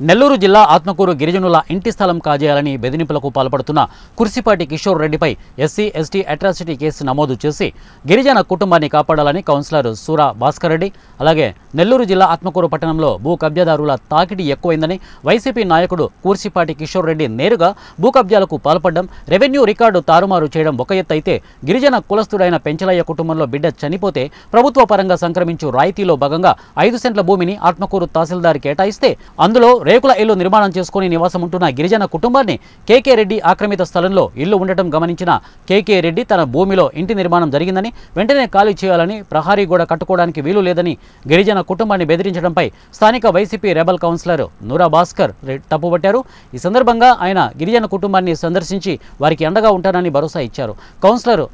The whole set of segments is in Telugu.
నెల్లూరు జిల్లా ఆత్మకూరు గిరిజనుల ఇంటి స్థలం కాజేయాలని బెదిరింపులకు పాల్పడుతున్న కుర్సిపాటి కిషోర్ రెడ్డిపై ఎస్సీ ఎస్టీ అట్రాసిటీ కేసు నమోదు చేసి గిరిజన కుటుంబాన్ని కాపాడాలని కౌన్సిలర్ సూరా భాస్కర్ రెడ్డి, అలాగే నెల్లూరు జిల్లా ఆత్మకూరు పట్టణంలో భూ కబ్జాదారుల తాకిడి ఎక్కువైందని వైసీపీ నాయకుడు కుర్సిపాటి కిషోర్ రెడ్డి నేరుగా భూ కబ్జాలకు పాల్పడడం, రెవెన్యూ రికార్డు తారుమారు చేయడం ఒక ఎత్తు అయితే, గిరిజన కులస్తుడైన పెంచలయ్య కుటుంబంలో బిడ్డ చనిపోతే ప్రభుత్వ పరంగా సంక్రమించు రాయితీలో భాగంగా 5 సెంట్ల భూమిని ఆత్మకూరు తహసీల్దార్ కేటాయిస్తే అందులో రేకుల ఇల్లు నిర్మాణం చేసుకుని నివాసం ఉంటున్న గిరిజన కుటుంబాన్ని కేకే రెడ్డి ఆక్రమిత స్థలంలో ఇల్లు ఉండటం గమనించిన కేకే రెడ్డి తన భూమిలో ఇంటి నిర్మాణం జరిగిందని, వెంటనే ఖాళీ చేయాలని, ప్రహారీ గోడ కట్టుకోవడానికి వీలు లేదని గిరిజన కుటుంబాన్ని బెదిరించడంపై స్థానిక వైసీపీ రెబల్ కౌన్సిలర్ నూరా భాస్కర్ తప్పుపట్టారు. ఈ సందర్భంగా ఆయన గిరిజన కుటుంబాన్ని సందర్శించి వారికి అండగా ఉంటానని భరోసా ఇచ్చారు. కౌన్సిలర్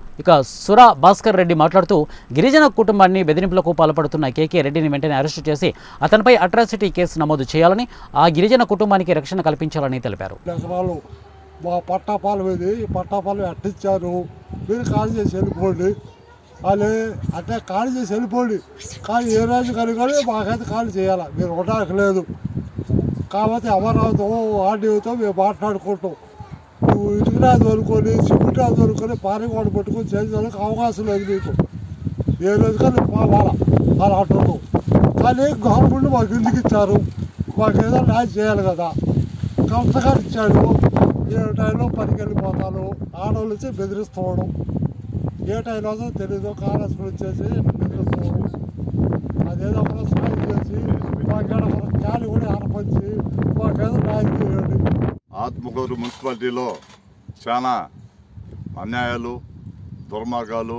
సురా భాస్కర్ రెడ్డి మాట్లాడుతూ, గిరిజన కుటుంబాన్ని బెదిరింపులకు పాల్పడుతున్న కేకే రెడ్డిని వెంటనే అరెస్టు చేసి అతనిపై అట్రాసిటీ కేసు నమోదు చేయాలని, ఆ గిరిజన కుటుంబానికి రక్షణ కల్పించాలని తెలిపారు. మా పట్టాపాలు ఇది పట్టాపాలు అట్టించారు, మీరు ఖాళీ చేసి వెళ్ళిపోండి అని అంటే ఖాళీ చేసి వెళ్ళిపోండి, కానీ ఏ రోజు కనుకొని మాకైతే ఖాళీ చేయాలి, మీరు ఉండడానికి లేదు కాబట్టి అమరావతితో ఆర్డీఓతో మేము మాట్లాడుకుంటాం. నువ్వు ఇటుకరాజు అనుకొని సిమెంట్రాజు అనుకొని పారిగోడ పట్టుకొని చేసేందుకు అవకాశం లేదు మీకు, ఏ రోజు కానీ పోవాలా అలా అంటున్నాం. కానీ గవర్నమెంట్ మాకు ఎందుకు ఇచ్చారు, మాకు ఏదో న్యాయం చేయాలి కదా. కౌన్సిలర్ ఇచ్చాడు, ఏ టైంలో పనికి వెళ్ళిపోతాను, ఆడవాళ్ళు వచ్చి బెదిరిస్తున్నాడు, ఏ టైంలో తెలీదు, కాంగ్రెస్లు వచ్చేసి బెదిరిస్తున్నాడు. అదేదో ఒకరు సాయం చేసి మాకేదో ఖాళీ కూడా ఆరపంచి మాకేదో న్యాయం చేయండి. ఆత్మకూరు మున్సిపాలిటీలో చాలా అన్యాయాలు, దుర్మార్గాలు,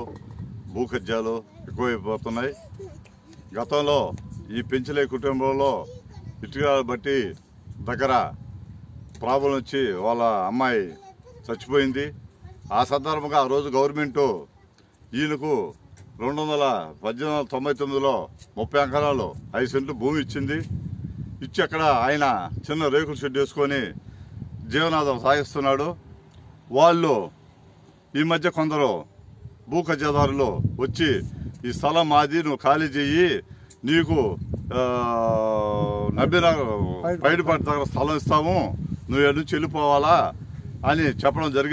భూకబ్జాలు ఎక్కువైపోతున్నాయి. గతంలో ఈ పెంచలే కుటుంబంలో ఇటుక బట్టి దగ్గర ప్రాబ్లం వచ్చి వాళ్ళ అమ్మాయి చచ్చిపోయింది. ఆ సందర్భంగా ఆ రోజు గవర్నమెంటు ఈయనకు 1999లో 30 ఎకరాలు 5 సెంట్లు భూమి ఇచ్చింది. ఇచ్చి అక్కడ ఆయన చిన్న రేకుల షెడ్ వేసుకొని జీవనాధారం సాగిస్తున్నాడు. వాళ్ళు ఈ మధ్య కొందరు భూ కబ్జాదారులు వచ్చి ఈ స్థలం మాది, నువ్వు ఖాళీ చెయ్యి, నీకు బయటపడి దగ్గర స్థలం ఇస్తాము, నువ్వు ఎటు నుంచి వెళ్ళిపోవాలా అని చెప్పడం జరిగింది.